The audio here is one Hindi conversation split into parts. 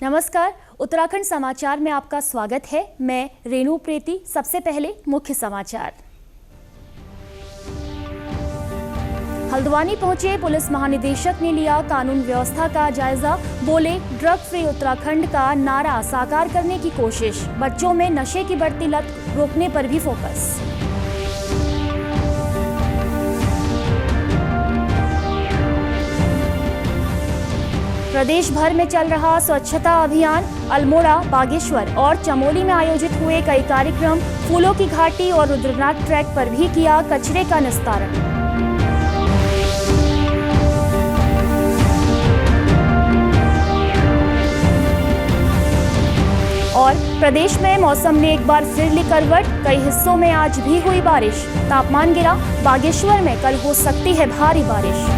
नमस्कार, उत्तराखंड समाचार में आपका स्वागत है। मैं रेणु प्रीति। सबसे पहले मुख्य समाचार। हल्द्वानी पहुंचे पुलिस महानिदेशक ने लिया कानून व्यवस्था का जायजा। बोले, ड्रग फ्री उत्तराखंड का नारा साकार करने की कोशिश। बच्चों में नशे की बढ़ती लत रोकने पर भी फोकस। प्रदेश भर में चल रहा स्वच्छता अभियान। अल्मोड़ा, बागेश्वर और चमोली में आयोजित हुए कई कार्यक्रम। फूलों की घाटी और रुद्रनाथ ट्रैक पर भी किया कचरे का निस्तारण। और प्रदेश में मौसम ने एक बार फिर ली करवट। कई हिस्सों में आज भी हुई बारिश। तापमान गिरा। बागेश्वर में कल हो सकती है भारी बारिश।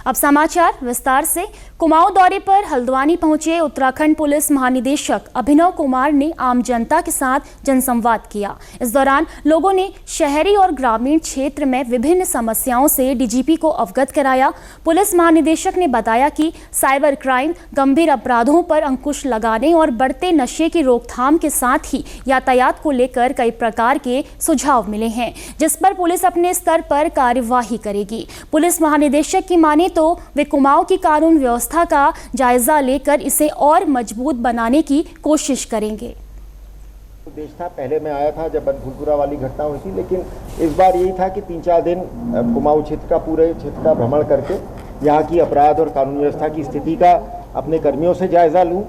अब समाचार विस्तार से। कुमाऊं दौरे पर हल्द्वानी पहुंचे उत्तराखंड पुलिस महानिदेशक अभिनव कुमार ने आम जनता के साथ जनसंवाद किया। इस दौरान लोगों ने शहरी और ग्रामीण क्षेत्र में विभिन्न समस्याओं से डीजीपी को अवगत कराया। पुलिस महानिदेशक ने बताया कि साइबर क्राइम, गंभीर अपराधों पर अंकुश लगाने और बढ़ते नशे की रोकथाम के साथ ही यातायात को लेकर कई प्रकार के सुझाव मिले हैं, जिस पर पुलिस अपने स्तर पर कार्यवाही करेगी। पुलिस महानिदेशक की माने तो वे कुमाऊं की कानून व्यवस्था का जायजा लेकर इसे और मजबूत बनाने की कोशिश करेंगे। देश था, पहले मैं आया था जब फुलपुरा वाली घटना हुई थी, लेकिन इस बार यही था कि 3-4 दिन कुमाऊं क्षेत्र का, पूरे क्षेत्र का भ्रमण करके यहाँ की अपराध और कानून व्यवस्था की स्थिति का अपने कर्मियों से जायजा लूँ,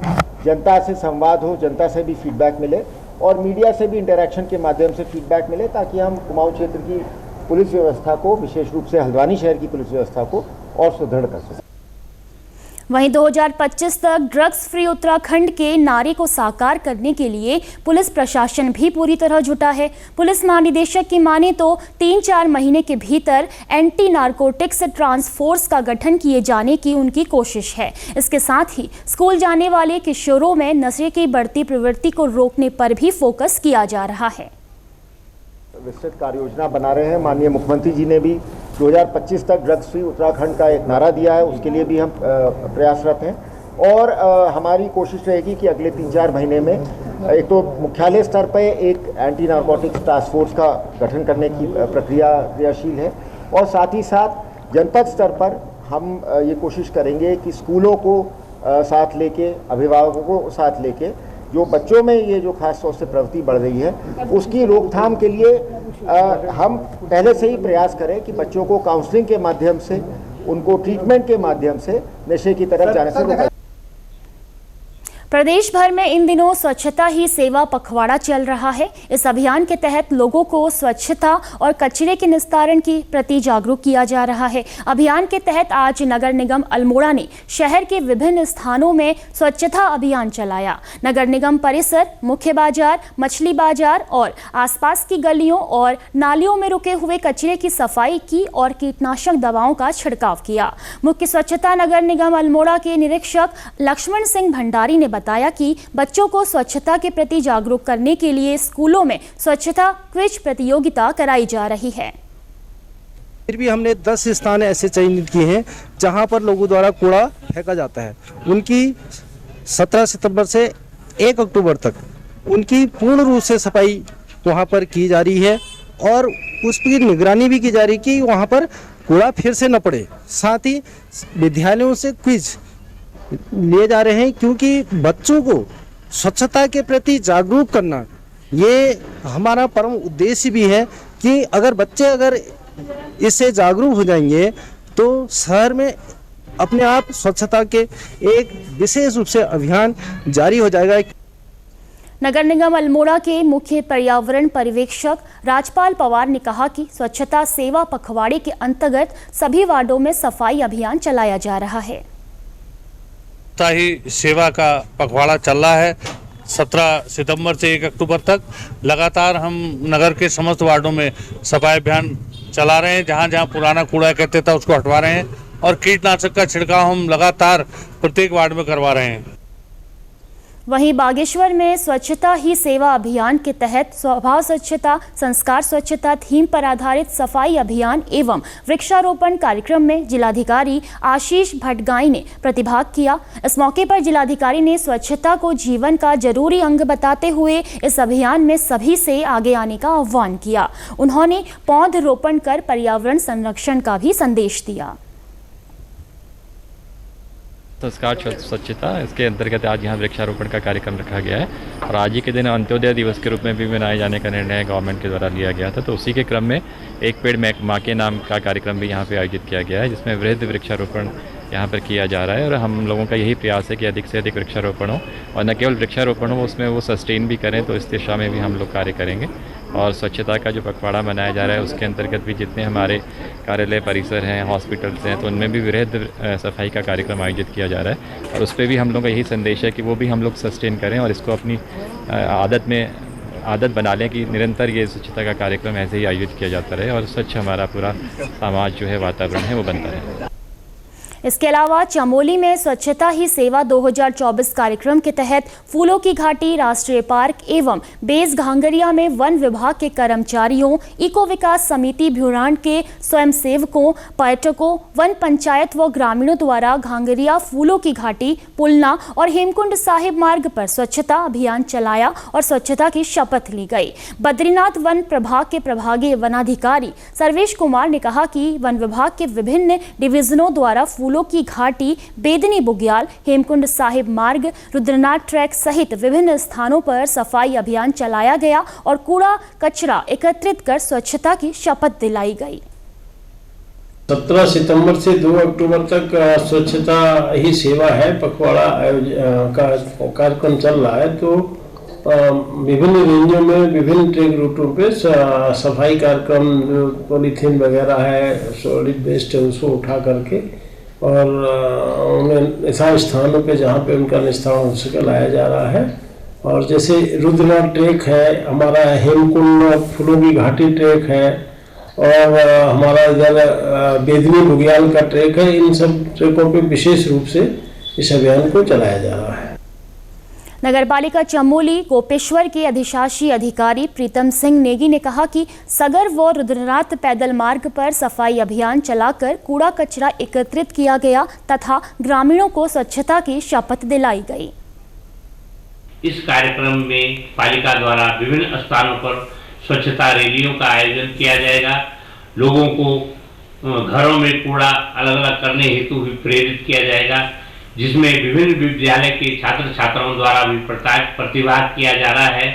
जनता से संवाद हो, जनता से भी फीडबैक मिले और मीडिया से भी इंटरेक्शन के माध्यम से फीडबैक मिले, ताकि हम कुमाऊं क्षेत्र की पुलिस व्यवस्था को, विशेष रूप से हल्द्वानी शहर की पुलिस व्यवस्था को और सुदृढ़ कर सकें। वहीं 2025 तक ड्रग्स फ्री उत्तराखंड के नारे को साकार करने के लिए पुलिस प्रशासन भी पूरी तरह जुटा है। पुलिस महानिदेशक की माने तो 3-4 महीने के भीतर एंटी नारकोटिक्स टास्क फोर्स का गठन किए जाने की उनकी कोशिश है। इसके साथ ही स्कूल जाने वाले किशोरों में नशे की बढ़ती प्रवृत्ति को रोकने पर भी फोकस किया जा रहा है। विस्तृत कार्य योजना बना रहे हैं। माननीय मुख्यमंत्री जी ने भी 2025 तक ड्रग्स फ्री उत्तराखंड का एक नारा दिया है, उसके लिए भी हम प्रयासरत हैं और हमारी कोशिश रहेगी कि अगले 3-4 महीने में एक तो मुख्यालय स्तर पर एक एंटी नारकोटिक्स टास्क फोर्स का गठन करने की प्रक्रिया क्रियाशील है और साथ ही साथ जनपद स्तर पर हम ये कोशिश करेंगे कि स्कूलों को साथ लेके, अभिभावकों को साथ लेके, जो बच्चों में ये जो खास तौर से प्रवृत्ति बढ़ रही है उसकी रोकथाम के लिए हम पहले से ही प्रयास करें कि बच्चों को काउंसलिंग के माध्यम से, उनको ट्रीटमेंट के माध्यम से नशे की तरफ जाने से रोका। प्रदेश भर में इन दिनों स्वच्छता ही सेवा पखवाड़ा चल रहा है। इस अभियान के तहत लोगों को स्वच्छता और कचरे के निस्तारण के प्रति जागरूक किया जा रहा है। अभियान के तहत आज नगर निगम अल्मोड़ा ने शहर के विभिन्न स्थानों में स्वच्छता अभियान चलाया। नगर निगम परिसर, मुख्य बाजार, मछली बाजार और आसपास की गलियों और नालियों में रुके हुए कचरे की सफाई की और कीटनाशक दवाओं का छिड़काव किया। मुख्य स्वच्छता नगर निगम अल्मोड़ा के निरीक्षक लक्ष्मण सिंह भंडारी ने बताया कि बच्चों को स्वच्छता के प्रति जागरूक करने के लिए स्कूलों में स्वच्छता क्विज प्रतियोगिता कराई जा रही है। फिर भी हमने 10 स्थान ऐसे चयनित किए हैं जहां पर लोगों द्वारा कूड़ा फेंका जाता है। उनकी 17 सितंबर से 1 अक्टूबर तक उनकी पूर्ण रूप से सफाई वहां पर की जा रही है और उसकी निगरानी भी की जा रही है कि वहां पर कूड़ा फिर से न पड़े। साथ ही विद्यालयों से क्विज लिए जा रहे हैं, क्योंकि बच्चों को स्वच्छता के प्रति जागरूक करना ये हमारा परम उद्देश्य भी है कि अगर बच्चे इससे जागरूक हो जाएंगे तो शहर में अपने आप स्वच्छता के एक विशेष रूप से अभियान जारी हो जाएगा। नगर निगम अल्मोड़ा के मुख्य पर्यावरण पर्यवेक्षक राजपाल पवार ने कहा कि स्वच्छता सेवा पखवाड़े के अंतर्गत सभी वार्डों में सफाई अभियान चलाया जा रहा है। ही सेवा का पखवाड़ा चल रहा है 17 सितंबर से 1 अक्टूबर तक। लगातार हम नगर के समस्त वार्डों में सफाई अभियान चला रहे हैं। जहां जहां पुराना कूड़ा कहते था उसको हटवा रहे हैं और कीटनाशक का छिड़काव हम लगातार प्रत्येक वार्ड में करवा रहे हैं। वहीं बागेश्वर में स्वच्छता ही सेवा अभियान के तहत स्वभाव स्वच्छता संस्कार स्वच्छता थीम पर आधारित सफाई अभियान एवं वृक्षारोपण कार्यक्रम में जिलाधिकारी आशीष भटगाई ने प्रतिभाग किया। इस मौके पर जिलाधिकारी ने स्वच्छता को जीवन का जरूरी अंग बताते हुए इस अभियान में सभी से आगे आने का आह्वान किया। उन्होंने पौधरोपण कर पर्यावरण संरक्षण का भी संदेश दिया। संस्कार स्वच्छता इसके अंतर्गत आज यहाँ वृक्षारोपण का कार्यक्रम रखा गया है और आज ही के दिन अंत्योदय दिवस के रूप में भी मनाए जाने का निर्णय गवर्नमेंट के द्वारा लिया गया था। तो उसी के क्रम में एक पेड़ माँ के नाम का कार्यक्रम भी यहाँ पे आयोजित किया गया है, जिसमें वृहद वृक्षारोपण यहाँ पर किया जा रहा है। और हम लोगों का यही प्रयास है कि अधिक से अधिक वृक्षारोपण हो और न केवल वृक्षारोपण हो, उसमें वो सस्टेन भी करें। तो इस दिशा में भी हम लोग कार्य करेंगे। और स्वच्छता का जो पखवाड़ा मनाया जा रहा है उसके अंतर्गत भी जितने हमारे कार्यालय परिसर हैं, हॉस्पिटल्स हैं, तो उनमें भी वृहद सफाई का कार्यक्रम आयोजित किया जा रहा है। और उस पर भी हम लोग का यही संदेश है कि वो भी हम लोग सस्टेन करें और इसको अपनी आदत बना लें कि निरंतर ये स्वच्छता का कार्यक्रम ऐसे ही आयोजित किया जाता रहे और स्वच्छ हमारा पूरा समाज जो है, वातावरण है, वो बनता रहे। इसके अलावा चमोली में स्वच्छता ही सेवा 2024 कार्यक्रम के तहत फूलों की घाटी राष्ट्रीय पार्क एवं बेस घांगरिया में वन विभाग के कर्मचारियों, इको विकास समिति भ्यूरांड के स्वयंसेवकों, पर्यटकों, वन पंचायत व ग्रामीणों द्वारा घांगरिया, फूलों की घाटी, पुलना और हेमकुंड साहिब मार्ग पर स्वच्छता अभियान चलाया और स्वच्छता की शपथ ली गई। बद्रीनाथ वन प्रभाग के प्रभागीय वनाधिकारी सर्वेश कुमार ने कहा कि वन विभाग के विभिन्न डिवीजनों द्वारा फूलों की घाटी, बेदनी बुग्याल, हेमकुंड साहिब मार्ग, रुद्रनाथ ट्रैक सहित विभिन्न स्थानों पर सफाई अभियान चलाया गया और कूड़ा कचरा एकत्रित कर स्वच्छता की शपथ दिलाई गई। 17 सितंबर से 2 अक्टूबर तक स्वच्छता ही सेवा है पखवाड़ा का कार्यक्रम चल रहा है। तो विभिन्न रेंजों में विभिन्न ट्रैक रूटों पे सफाई कार्यक्रम, जो पॉलीथीन वगैरह है, सॉलिड वेस्ट है, उसको उठा करके और उन्हें ऐसा स्थानों पे जहाँ पे उनका निस्तारण हो सके लाया जा रहा है। और जैसे रुद्रनाथ ट्रैक है, हमारा हेमकुंड फूलों की घाटी ट्रैक है और हमारा इधर बेदनी बुग्याल का ट्रैक है। इन सब ट्रैकों पे विशेष रूप से इस अभियान को चलाया जा रहा है। नगरपालिका चमोली गोपेश्वर के अधिशासी अधिकारी प्रीतम सिंह नेगी ने कहा कि सगर व रुद्रनाथ पैदल मार्ग पर सफाई अभियान चलाकर कूड़ा कचरा एकत्रित किया गया तथा ग्रामीणों को स्वच्छता की शपथ दिलाई गई। इस कार्यक्रम में पालिका द्वारा विभिन्न स्थानों पर स्वच्छता रैलियों का आयोजन किया जाएगा। लोगों को घरों में कूड़ा अलग अलग करने हेतु भी प्रेरित किया जाएगा, जिसमें विभिन्न विद्यालय के छात्र छात्राओं द्वारा भी प्रतिभाग किया जा रहा है।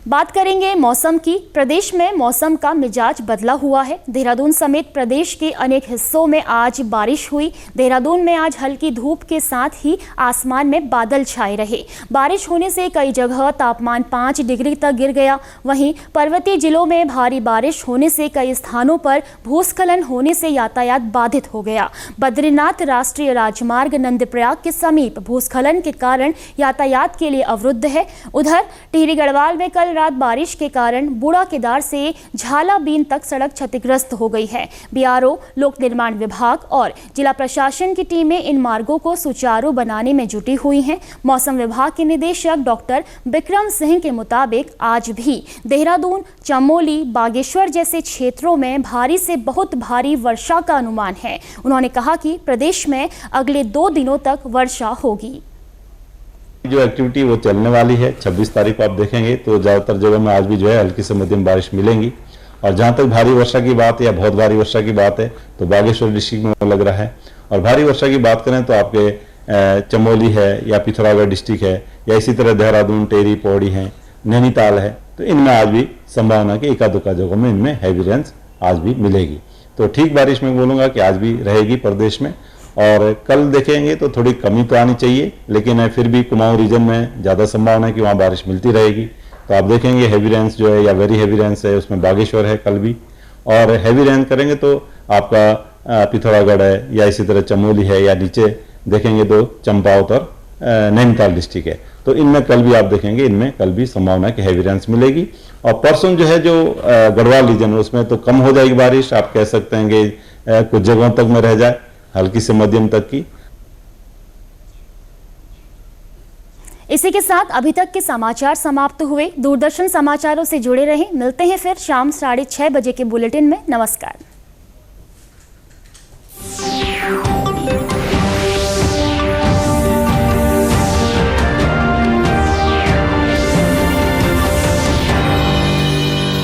बात करेंगे मौसम की। प्रदेश में मौसम का मिजाज बदला हुआ है। देहरादून समेत प्रदेश के अनेक हिस्सों में आज बारिश हुई। देहरादून में आज हल्की धूप के साथ ही आसमान में बादल छाए रहे। बारिश होने से कई जगह तापमान 5 डिग्री तक गिर गया। वहीं पर्वतीय जिलों में भारी बारिश होने से कई स्थानों पर भूस्खलन होने से यातायात बाधित हो गया। बद्रीनाथ राष्ट्रीय राजमार्ग नंदप्रयाग के समीप भूस्खलन के कारण यातायात के लिए अवरुद्ध है। उधर टिहरी गढ़वाल में कल रात बारिश के कारण बूढ़ा केदार से झालाबीन तक सड़क क्षतिग्रस्त हो गई है। बीआरओ, लोक निर्माण विभाग और जिला प्रशासन की टीमें इन मार्गों को सुचारू बनाने में जुटी हुई हैं। मौसम विभाग के निदेशक डॉक्टर बिक्रम सिंह के मुताबिक आज भी देहरादून, चमोली, बागेश्वर जैसे क्षेत्रों में भारी से बहुत भारी वर्षा का अनुमान है। उन्होंने कहा कि प्रदेश में अगले 2 दिनों तक वर्षा होगी। जो एक्टिविटी वो चलने वाली है। 26 तारीख को आप देखेंगे तो ज़्यादातर जगह में आज भी जो है हल्की से मध्यम बारिश मिलेंगी। और जहाँ तक भारी वर्षा की बात है या बहुत भारी वर्षा की बात है तो बागेश्वर डिस्ट्रिक्ट में लग रहा है। और भारी वर्षा की बात करें तो आपके चमोली है या पिथौरागढ़ डिस्ट्रिक्ट है या इसी तरह देहरादून, टेरी, पौड़ी है, नैनीताल है, तो इनमें आज भी संभावना की एका दुका जगहों में इनमें हैवी रेंज आज भी मिलेगी। तो ठीक बारिश में बोलूँगा कि आज भी रहेगी प्रदेश में। और कल देखेंगे तो थोड़ी कमी तो आनी चाहिए, लेकिन फिर भी कुमाऊं रीजन में ज़्यादा संभावना है कि वहाँ बारिश मिलती रहेगी। तो आप देखेंगे हैवी रेंज जो है या वेरी हैवी रेंज है उसमें बागेश्वर है कल भी। और हैवी रेंज करेंगे तो आपका पिथौरागढ़ है या इसी तरह चमोली है या नीचे देखेंगे तो चंपावत और नैनीताल डिस्ट्रिक्ट है। तो इनमें कल भी आप देखेंगे इनमें कल भी संभावना है कि हैवी रेंज मिलेगी। और परसों जो है जो गढ़वाल रीजन है उसमें तो कम हो जाएगी बारिश। आप कह सकते हैं कि कुछ जगहों तक में रह जाए हल्की से मध्यम तक की। इसी के साथ अभी तक के समाचार समाप्त हुए। दूरदर्शन समाचारों से जुड़े रहें। मिलते हैं फिर शाम 6:30 बजे के बुलेटिन में। नमस्कार।